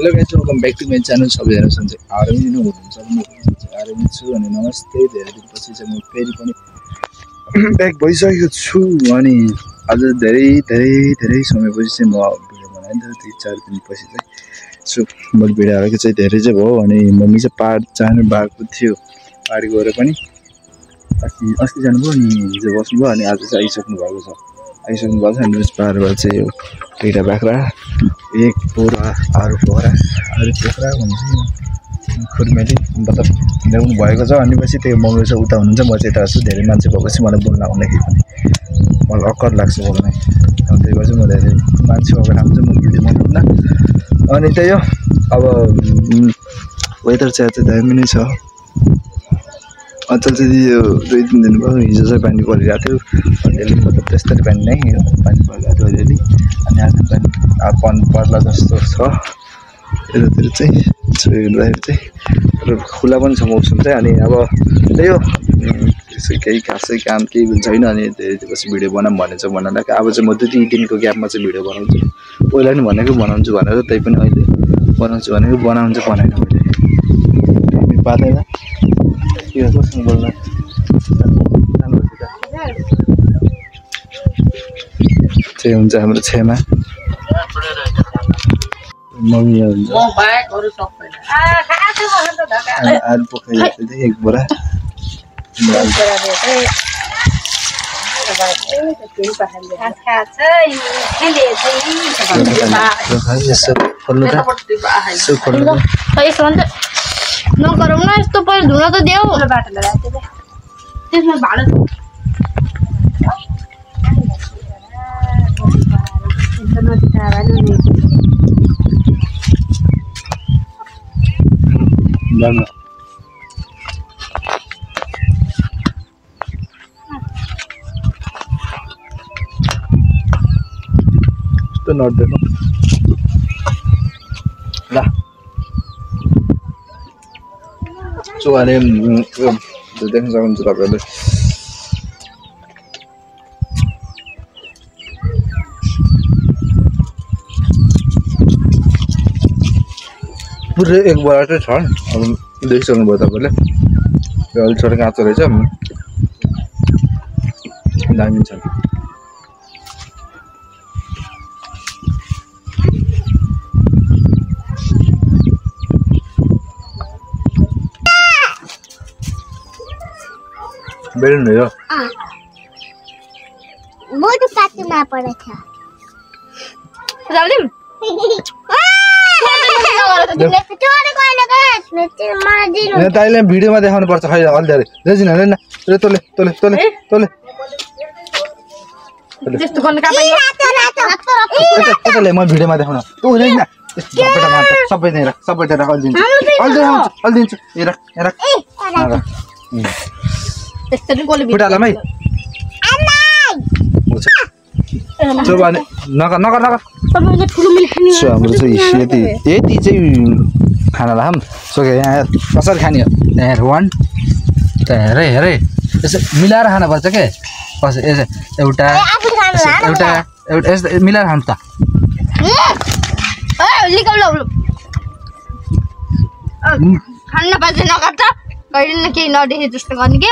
Hello guys welcome back to my channel सबैजना सन्चै आरामै हुनुहुन्छ म आरामै छु अनि नमस्ते धेरै दिनपछि चाहिँ म फेरि पनि ब्याक भइसकेको छु अनि आज धेरै समयपछि चाहिँ म भिडियो बनाएँ 3-4 दिनपछि चाहिँ सो म भिडियो हालेको चाहिँ धेरै चाहिँ भयो अनि मम्मी चाहिँ पाहाड जानु भएको थियो पाहाड गएर पनि अस्ति जानुभयो अनि हिजो बस्नुभयो अनि आज चाहिँ आइसक्नु भएको छ अनि पाहाडबाट चाहिँ दुईवटा बाख्रा एक बोरा आरु पोखरा भन्छ खुर्मेली मतलब ल्याउनु भएको छ अनि पछि त्यो मम्मी चाहिँ उता हुनुहुन्छ म चाहिँ यता छु धेरै मान्छे भएपछि मलाई बोल्न आउँदाखेरि पनि मलाई अक्कड लाग्छ बोल्न अनि त्यही भएर चाहिँ म धेरै मान्छे भएको ठाउँमा चाहिँ म भिडियो बनाउँदिनँ अनि त्यही हो अब वेदर चाहिँ आज दामी नै छ अचल चाहिँ यो 2-3 दिन भयो हिजो चाहिँ पानी परिरहेको थियो अलिअलि मतलब त्यस्तै पानी नै पानी परिरहेको थियो अलिअलि अनि आज पानी पर्ला जस्तो छ यतातिर चाहिँ हेर्दाखेरि चाहिँ र खुला पनि छ मौसम चाहिँ अनि अब त्यही हो त्यसै केही खासै काम केही पनि छैन अनि त्यसपछि भिडियो बनाऊँ भनेर चाहिँ बनाएर अब चाहिँ म 2-3 दिनको ग्यापमा चाहिँ भिडियो बनाउँछु पहिला नि भनेको बनाउँछु भनेर त्यही पनि अहिले बनाउँछु भनेको बनाउनु चाहिँ बनाएन मैले पादैन के कसरी बोल्न चाहिँ हुन्छ हाम्रो छेमा मम्मी हुन्छ आलु पोखरी एक बोरा नगरौँ न यस्तो पहिले धुन त देऊ त्यसमा भाडा नर्दैन ल सो अनि देख्न सक्नुहुन्छ तपाईँहरूले पुरै एक बोरा चाहिँ छ अब देखिसक्नुभयो तपाईँले अलि छोटो काँचो रहेछ दामी छ बेलन हो मोटो पातीमा परेछ जालिम ताईले भिडियोमा देखाउनु पर्छ खै अलि धेरै रेजिन हैन तोले त्यस्तो गर्न काम म भिडियोमा देखाउन तँ हुँदैन सबैटा मात्र सबै नै राख सबैटा राख अलि दिन्छु ए राख त्यसरी गोली फुटालामै सो भने नगर तपाईले ठुलो मिल खानी सो हाम्रो चाहिँ यति चाहिँ खानालाई हम सो यहाँ कसरी खाने हो यहाँ 1 त हेरे यसो मिलाएर खानुपर्छ के कसरी एउटा मिलाएर खानु त खान्न पाइन्छ नगर त कहिले न केही नदेखे जस्तो गर्ने के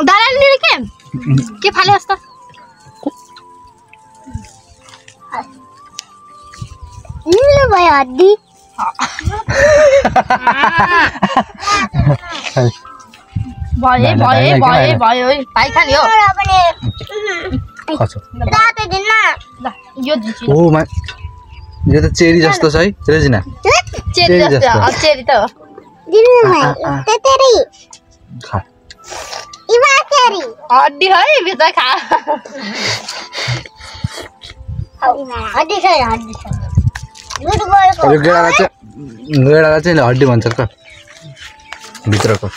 दालाले के फाले जस्तो निलो भयो हड्डी भयो भाइ खाने हो यो त चेरी जस्तो छ है रेजिना चेरी त हो खा हड्डी है भित्र खा गेडालाई चाहिँ हड्डी भन्छ त भित्रको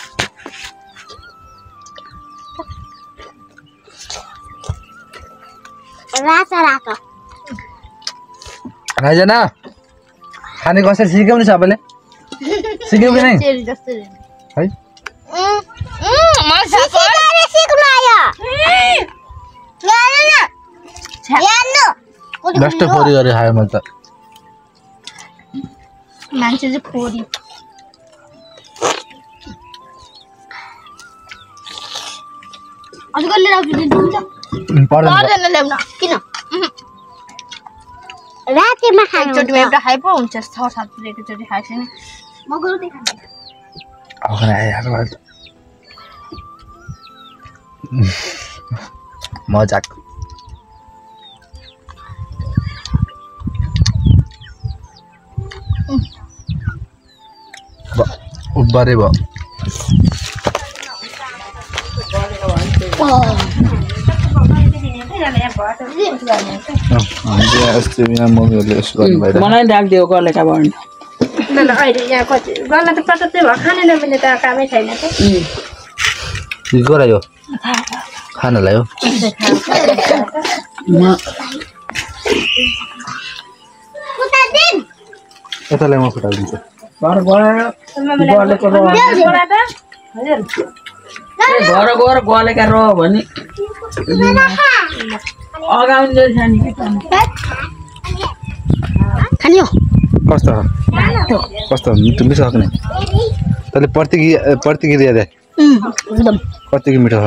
राजना खाने कसरी सिक्यौ नि सबैले सिक्यौ कि नै है बेस्ट फोरी गरे खायो मैले त मान्छे चाहिँ फोरी अझ कसले राख्नु दिन्छ पर्दैन ल्याउन किन रातिमा खानु एकचोटि एउटा खाए पो हुन्छ 6-7 प्लेट एकचोटि खाए छैन म गरौ देखाउँ अखना यार मजाक उब्बारे भयो मलाई डाक्दियो गलेका भन्नु ल अहिले यहाँ कति गर्न त पत्ता चाहिँ खाने नमिल्ने त कामै छैन त के गरायो खानालाई हो यतालाई म फुटाइदिन्छु घर गएर गलेका रह भने अगाउने खानियो कस्तो कस्तो मिठो मिठो सक्ने तैँले प्रतिक्रिया दे एकदम कतिको मिठो छ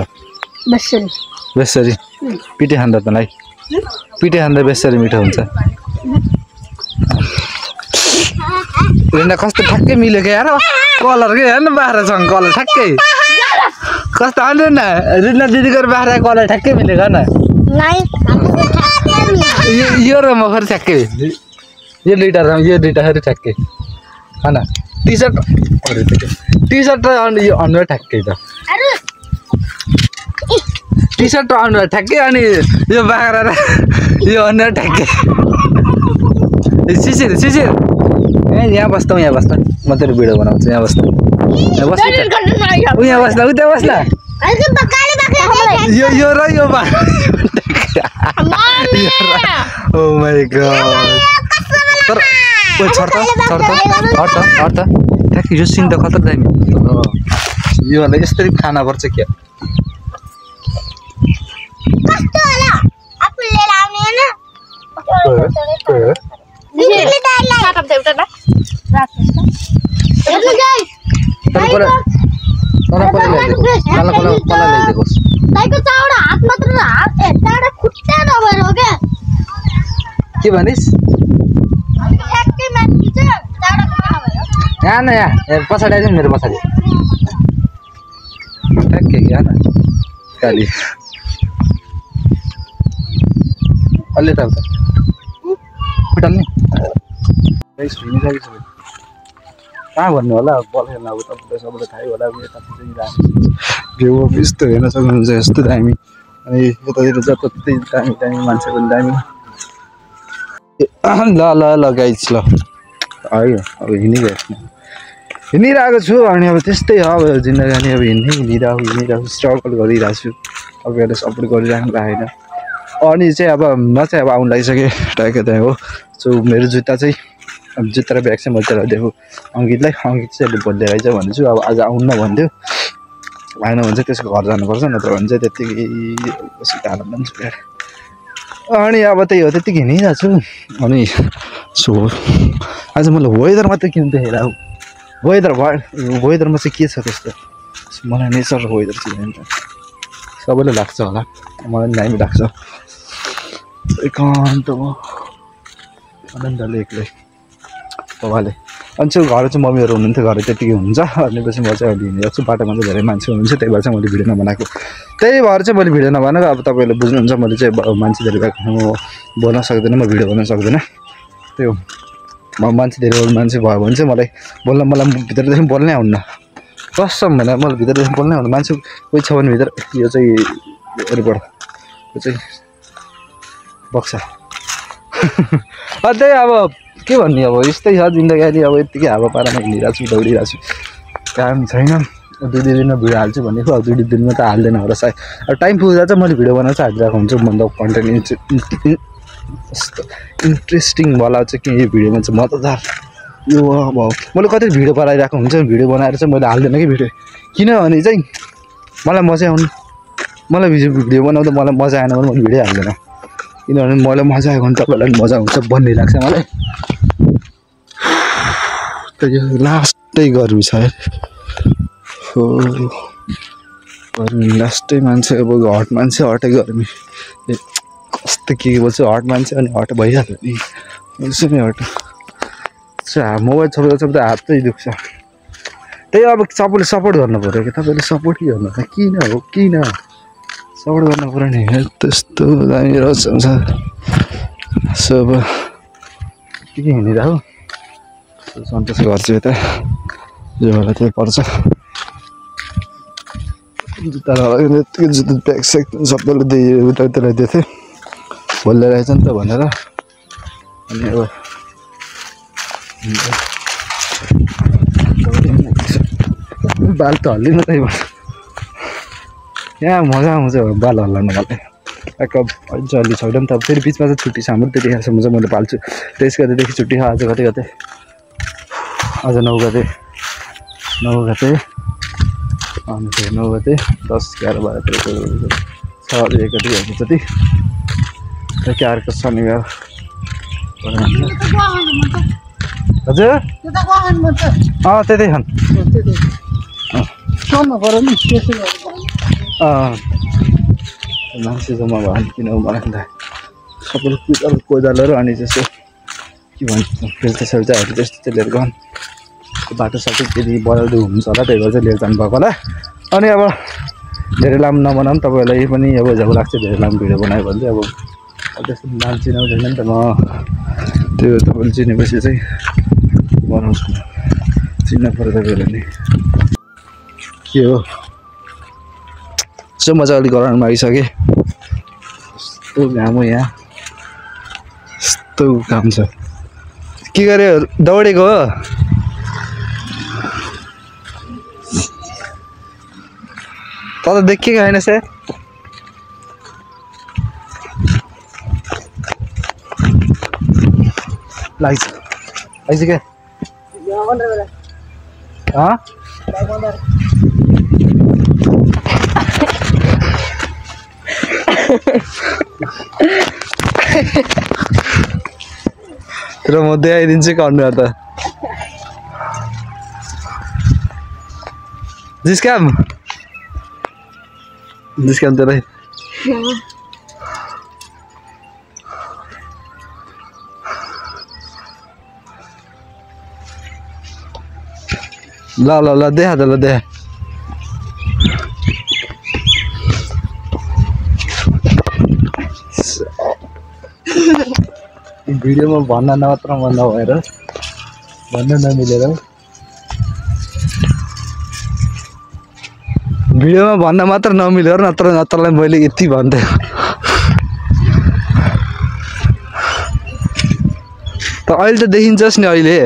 बस्सरी बेसरी पिटे खाँदा तँलाई पिटे खाँदा बेसरी मिठो हुन्छ रेना कस्तो ठ्याक्कै मिल्यो क्या यार कलर के हेर्नु बाख्रासँग कलर ठ्याक्कै कस्तो आउँदैन न रिना दिदीको बाख्रा कलर ठ्याक्कै मिलेको न यो र म फेरि ठ्याक्कै यो दुइटा फेरि ठ्याक्कै होइन टी सर्ट र यो अनुहार ठ्याक्कै त टी सर्ट र अनुहार ठ्याक्कै अनि यो बाख्रा र यो अनुहार ठ्याक्कै शिशिर ए यहाँ बस्दा म तेरो भिडियो बनाउँछु यहाँ बस्दा यहाँ बस्दा उता बस्दा यो र यो ओ माय गॉड तर छर्ट ठ्याक्कै यो सिन त कता दामी योलाई यसरी खाना पर्छ क्या के भनिस् यहाँ न यहाँ पछाडि आइदिनु मेरो पछाडि ठ्याक्कै यहाँ न काली अलि त फुटाल्ने कहाँ भन्नु होला बल खेल्न अब तपाईँलाई सबैलाई थाहै होला भ्यू यस्तो हेर्न सक्नुहुन्छ यस्तो दामी अनि यतातिर जति दामी मान्छे पनि दामी ल गाइस ल आयो अब हिँडिरहेको छु अनि अब त्यस्तै हो अब जिन्दगी अब हिँडिरहेको स्ट्रगल गरिरहेको छु अब एउटा सपोर्ट गरिराख्नु होइन अनि चाहिँ अब म चाहिँ अब आउनु लागिसकेँ टाइकै त्यहाँ हो सो मेरो जुत्ता र ब्याग चाहिँ मैले दिएको अङ्कित चाहिँ अहिले भोलि लिएर आइज भन्दैछु अब आज आउनु भन्थ्यो आएन भने चाहिँ त्यसको घर जानुपर्छ नत्र भने चाहिँ त्यत्तिकै टाढा भन्छु अनि अब त्यही हो त्यत्तिकै हिँडिरहेको छु अनि सो आज मैले वेदर मात्रै किन देखेर वेदरमा चाहिँ के छ त्यस्तो मलाई नेचर र वेदर चाहिँ सबैलाई लाग्छ होला मलाई पनि दामी लाग्छ एकान्त म आनन्दले एक्लै बाबाले अनि चाहिँ घर चाहिँ मम्मीहरू हुनुहुन्थ्यो घर त्यतिकै हुन्छ भनेपछि म चाहिँ अहिले हिँडिरहेको छु बाटोमा चाहिँ धेरै मान्छे हुनुहुन्छ त्यही भएर चाहिँ मैले भिडियो नबनाएको त्यही भएर चाहिँ मैले भिडियो नबनाएको अब तपाईँहरूले बुझ्नुहुन्छ मैले चाहिँ मान्छे धेरै भएको म बोल्न सक्दैन म भिडियो बनाउन सक्दैन त्यो म मान्छे धेरै मान्छे भयो भने चाहिँ मलाई भित्रदेखि बोल्नै आउन्न कसम भने मलाई भित्रदेखि बोल्नै आउनु मान्छे कोही छ भने भित्र यो चाहिँ एयरपोर्ट यो चाहिँ बक्सा त्यही अब के भन्ने अब यस्तै छ जिन्दगी अब यत्तिकै हावा पारामा हिँडिरहेको छु दौडिरहेको छु काम छैन 2 दिनमा भिडियो हाल्छु भनेको अब 2 दिनमा त हाल्दैन होला सायद अब टाइम पुग्दा चाहिँ मैले भिडियो बनाएर चाहिँ हालिरहेको हुन्छु मतलब कन्टेन्ट इन्ट्रेस्टिङ वाला चाहिँ के यो भिडियोमा चाहिँ मजादार यो अब मैले कति भिडियो बनाइरहेको हुन्छ भिडियो बनाएर चाहिँ मैले हाल्दैन कि भिडियो किनभने चाहिँ मलाई मजा आउनु मलाई भिडियो बनाउँदा मलाई मजा आएन भने मैले भिडियो हाल्दैन किनभने मलाई मजा आयो भने तपाईँलाई पनि मजा हुन्छ भन्ने लाग्छ मलाई। त यो लास्टै गर्मी छ है। हो गर्मी लास्टै मान्छे अब हट मान्छे हटै गर्मी कस्तो के बोल्छु हट मान्छे अनि हट भइहाल्यो नि बोल्छु नि हट मोबाइल छोप्दा हात चाहिँ दुख्छ। त्यही अब सबैले सपोर्ट गर्नु पऱ्यो कि तपाईँले सपोर्ट के गर्नु किन हो किन सपोर्ट गर्नु पऱ्यो नि त्यस्तो दामी रहेछ सो अब के हिँडिरह सन्तोष गर्छु यता जो बेला त्यही पर्छ जुत्ता लगाएर यत्तिकै जुत्ता ब्याग स्याग सबैले दिए उता उता दिएको थिएँ भोलि रहेछ नि त भनेर। अनि अब बाल त हल्लिन त्यही भएर यहाँ मजा आउँछ बाल हल्लाउनु मलाई एक अलि छैन नि त फेरि बिचमा चाहिँ छुट्टी छ हाम्रो त्यतिखेरसम्म चाहिँ मैले पाल्छु। त्यस गतेदेखि छुट्टी छ आज कति गते आज 9 गते अनि फेरि 9 गते 10 11 12 13 1 गते हुन्छ जति त्यही अर्को शनिबार हजुर त्यतै खान मान्छे जम्मा भयो भने किन बनाउँदा सबैले कुदाल कोदालोहरू अनि जस्तो के भन्छ खेल्चा सेल्चाहरू त्यस्तो चाहिँ लिएर गन बाटो साटो त्यति बढाउँदै हुन्छ होला त्यही भएर चाहिँ लिएर जानुभएको होला। अनि अब धेरै लामो नबनाऊँ तपाईँहरूलाई पनि अब जब लाग्छ धेरै लामो भिडियो बनायो भने चाहिँ अब त्यस्तो नाम चिनाउँछ छैन नि त म त्यो तपाईँले चिनेपछि चाहिँ बनाउँछु चिन्न पऱ्यो तपाईँहरूले नि के हो यसो मजाले गराउनु आइसकेँ यस्तो घाम हो यहाँ यस्तो काम छ के गर्यो दौडेको हो त देखेको होइन सर लाग्छ क्या तर म देखाइदिन्छु अनुहार त जिस्काम तेरै ल ल ल देखा त ल देखा भिडियोमा भन्न नमात्र नभएर भन्न नमिलेर भिडियोमा भन्न मात्र नमिलेर नत्रलाई मैले यति भन्थेँ त अहिले त देखिन्छस् नि अहिले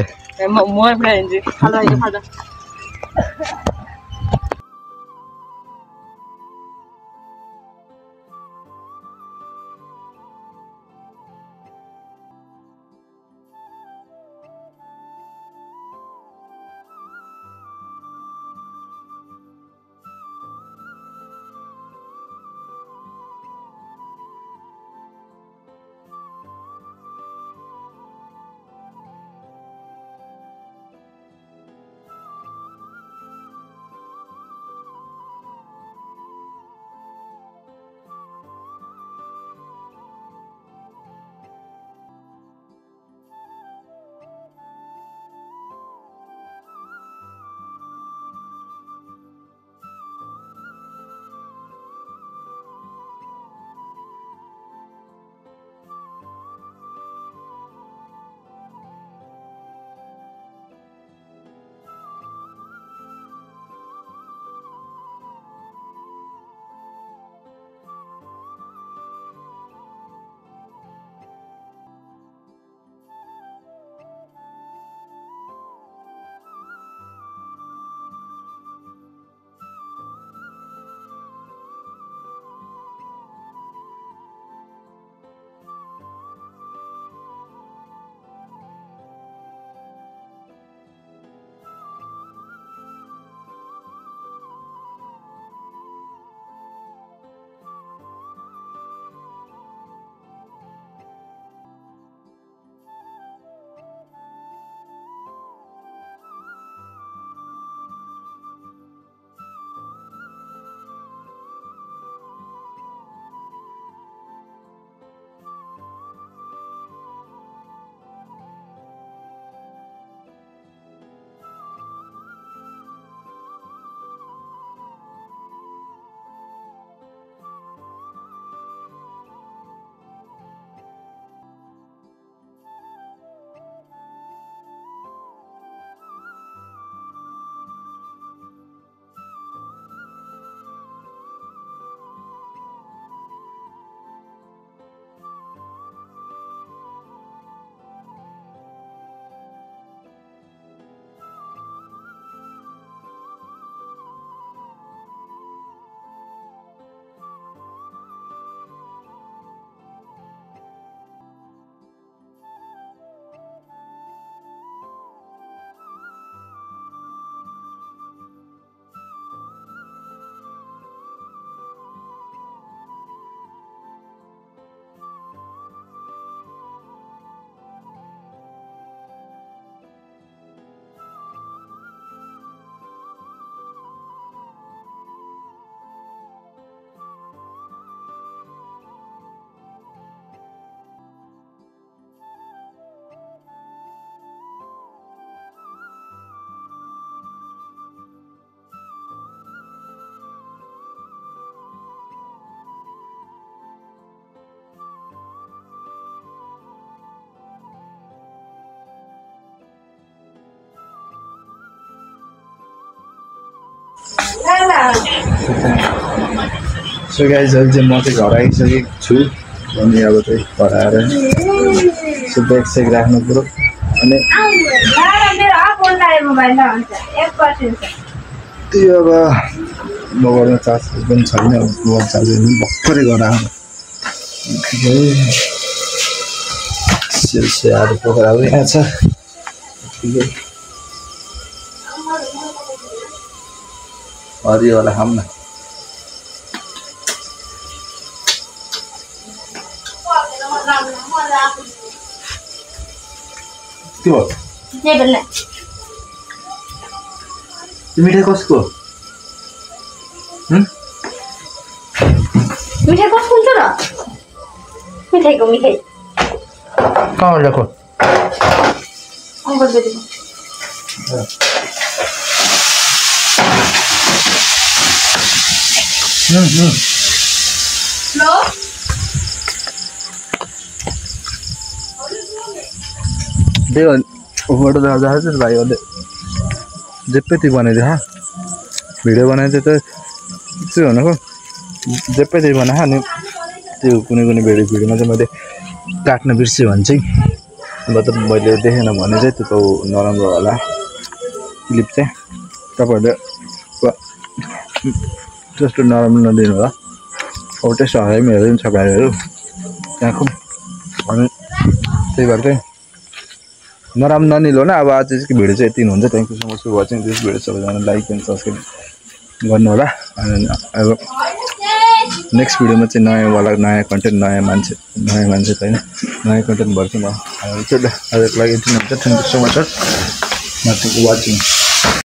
सो गाइज अहिले चाहिँ म चाहिँ घर आइसकेको छु अनि अब चाहिँ घर आएर सो ब्याग सेक राख्नु पऱ्यो अनि त्यो अब मोबाइलमा चार्ज पनि छैन मोबाइल चार्ज भर्खरै गरेर आउनु सिलसिलाहरू पोखरा यहाँ छ ठिकै हरियोवाला खाऊँ न के भयो मिठाई कसको मिठाई कसको हुन्छ र मिठाईको मिठाई कहाँ ल्याएको अङ्कल बेटीको त्यही फोटो जाँदाखेरि भाइहरूले जेप्पै त्यही बनाइदियो भिडियो बनाइदियो त त्यो भनेको जेप्पै त्यही बनायो अनि त्यो कुनै कुनै भिडियोमा चाहिँ मैले काट्न बिर्सेँ भने चाहिँ मतलब मैले देखेन भने चाहिँ त्यो नराम्रो होला क्लिप चाहिँ तपाईँहरूले त्यस्तो नराम्रो नदिनु होला अब त्यस्तो हराइमीहरू पनि छ भाइहरू त्यहाँको अनि त्यही भएर चाहिँ नराम्रो ननिलो न अब आज चाहिँ भिडियो चाहिँ यति हुन्छ thank you so much for watching this video सबैजना लाइक एन्ड सब्सक्राइब गर्नु होला अनि अब नेक्स्ट भिडियोमा चाहिँ नयाँ कन्टेन्ट नयाँ मान्छे त होइन नयाँ कन्टेन्ट भर्छु म आजको लागि यति नै हुन्छ thank you so much for watching